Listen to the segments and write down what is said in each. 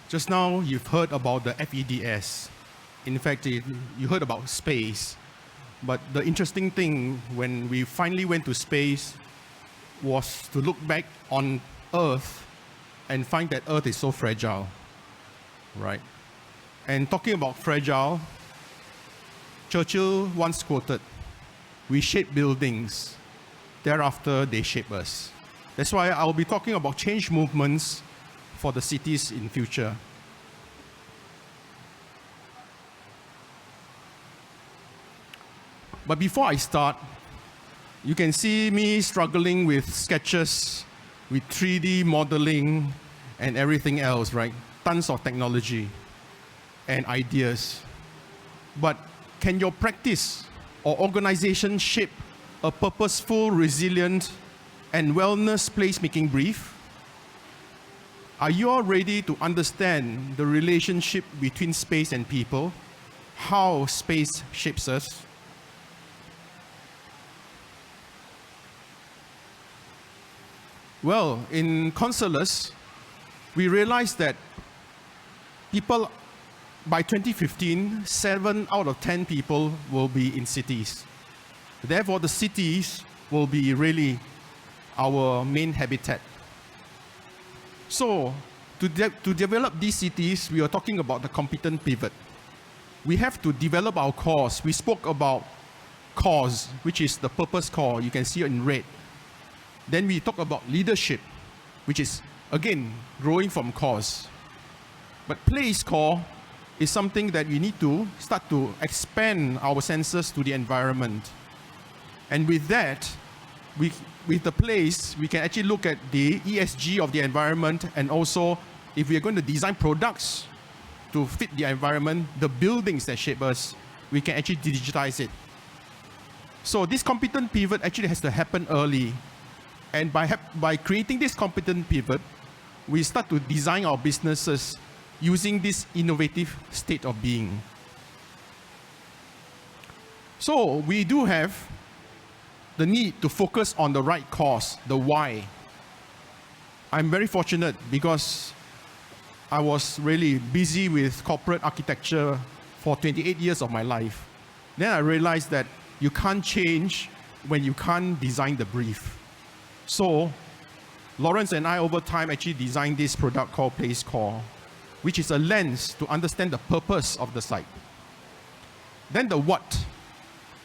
Just now, you've heard about the FEDS. In fact, you heard about space. But the interesting thing, when we finally went to space, was to look back on Earth and find that Earth is so fragile, right? And talking about fragile, Churchill once quoted, "We shape buildings, thereafter they shape us." That's why I'll be talking about change movements for the cities in future. But before I start, you can see me struggling with sketches, with 3D modeling and everything else, right? Tons of technology and ideas. But can your practice or organization shape a purposeful, resilient, and wellness placemaking brief? Are you all ready to understand the relationship between space and people? How space shapes us? Well, in Consulus, we realized that people, by 2015, 7 out of 10 people will be in cities. Therefore, the cities will be really our main habitat. So, to develop these cities, we are talking about the competent pivot. We have to develop our cause. We spoke about cause, which is the purpose core. You can see it in red. Then we talk about leadership, which is, again, growing from cause. But place core is something that we need to start to expand our senses to the environment. And with that, with the place, we can actually look at the ESG of the environment, and also, if we are going to design products to fit the environment, the buildings that shape us, we can actually digitize it. So this competent pivot actually has to happen early. And by creating this competent pivot, we start to design our businesses using this innovative state of being. So we do have the need to focus on the right cause, the why. I'm very fortunate because I was really busy with corporate architecture for 28 years of my life. Then I realized that you can't change when you can't design the brief. So Lawrence and I over time actually designed this product called Place Core, which is a lens to understand the purpose of the site. Then the what.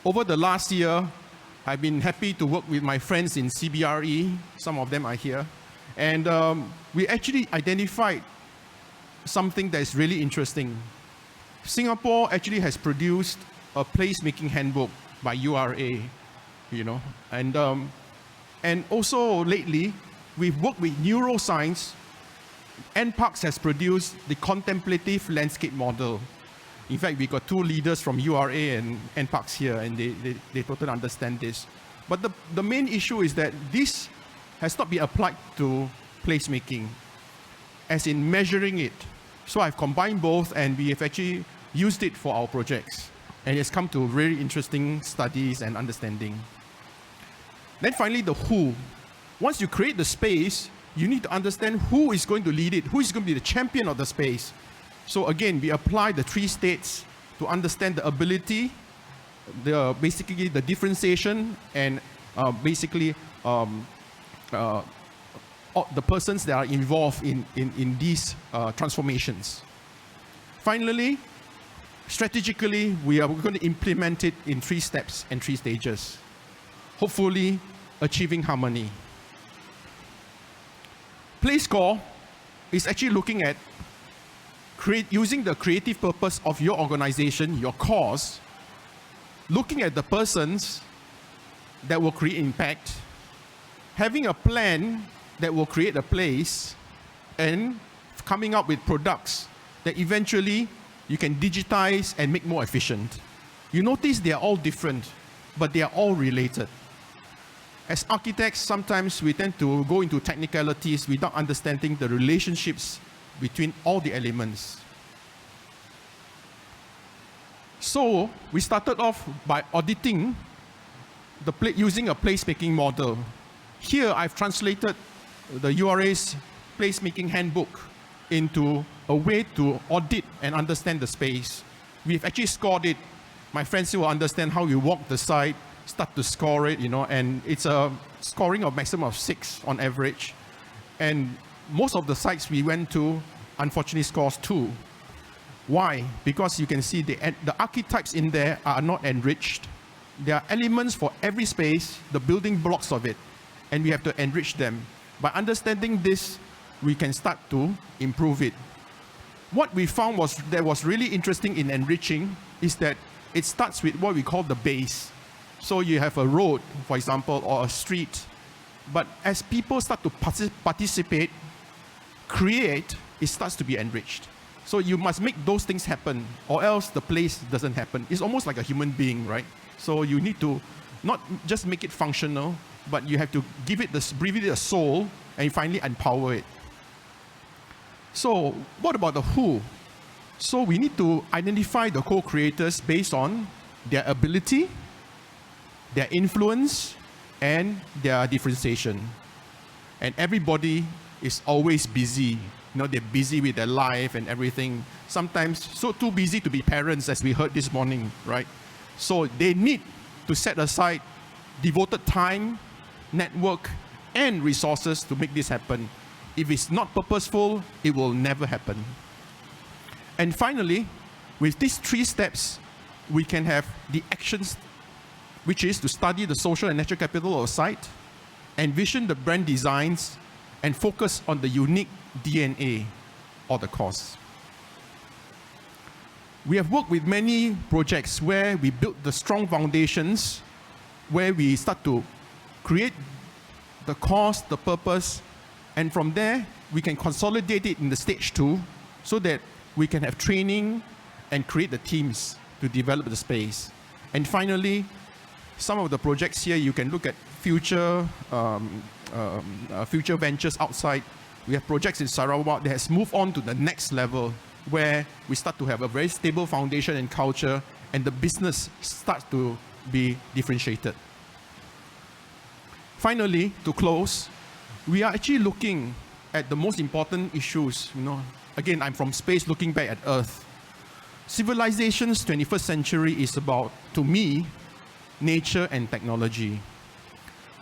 Over the last year, I've been happy to work with my friends in CBRE, some of them are here, and we actually identified something that is really interesting. Singapore actually has produced a placemaking handbook by URA, and also lately, we've worked with neuroscience. NParks has produced the contemplative landscape model. In fact, we got 2 leaders from URA and NParks here, and they totally understand this. But the main issue is that this has not been applied to placemaking, as in measuring it. So I've combined both, and we have actually used it for our projects. And it's come to very interesting studies and understanding. Then finally, the who. Once you create the space, you need to understand who is going to lead it, who is going to be the champion of the space. So again, we apply the 3 states to understand the ability, basically the differentiation, and the persons that are involved in these transformations. Finally, strategically, we are going to implement it in 3 steps and 3 stages, hopefully achieving harmony. Place Core is actually looking at using the creative purpose of your organization, your cause, looking at the persons that will create impact, having a plan that will create a place, and coming up with products that eventually you can digitize and make more efficient. You notice they are all different, but they are all related. As architects, sometimes we tend to go into technicalities without understanding the relationships between all the elements. So we started off by auditing using a placemaking model. Here I've translated the URA's placemaking handbook into a way to audit and understand the space. We've actually scored it. My friends here will understand how you walk the site, start to score it, and it's a scoring of maximum of 6 on average. And most of the sites we went to, unfortunately, scores 2. Why? Because you can see the archetypes in there are not enriched. There are elements for every space, the building blocks of it, and we have to enrich them. By understanding this, we can start to improve it. What we found that was really interesting in enriching is that it starts with what we call the base. So you have a road, for example, or a street. But as people start to participate, create, it starts to be enriched. So you must make those things happen, or else the place doesn't happen. It's almost like a human being, right? So you need to not just make it functional, but you have to breathe it a soul, and finally empower it. So what about the who? So we need to identify the co-creators based on their ability, their influence, and their differentiation. And everybody is always busy. They're busy with their life and everything. Sometimes so too busy to be parents, as we heard this morning, right? So they need to set aside devoted time, network, and resources to make this happen. If it's not purposeful, it will never happen. And finally, with these 3 steps, we can have the actions, which is to study the social and natural capital of a site, envision the brand designs, and focus on the unique DNA or the cause. We have worked with many projects where we built the strong foundations, where we start to create the cause, the purpose, and from there, we can consolidate it in the stage 2 so that we can have training and create the teams to develop the space. And finally, some of the projects here, you can look at future ventures outside. We have projects in Sarawak that has moved on to the next level, where we start to have a very stable foundation and culture, and the business starts to be differentiated. Finally, to close, we are actually looking at the most important issues. Again, I'm from space looking back at Earth. Civilization's 21st century is about, to me, nature and technology.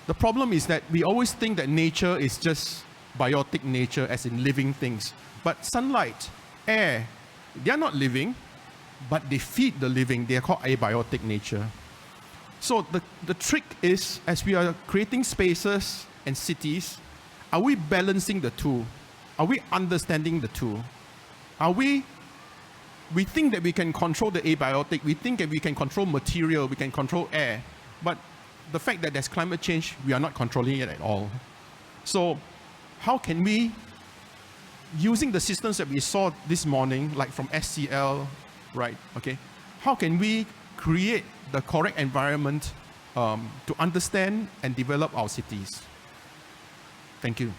The problem is that we always think that nature is just biotic nature, as in living things. But sunlight, air, they are not living, but they feed the living. They are called abiotic nature. So the trick is, as we are creating spaces and cities, are we balancing the two? Are we understanding the two? We think that we can control the abiotic, we think that we can control material, we can control air, but the fact that there's climate change, we are not controlling it at all. So how can we, using the systems that we saw this morning, like from SCL, right, okay, how can we create the correct environment to understand and develop our cities? Thank you.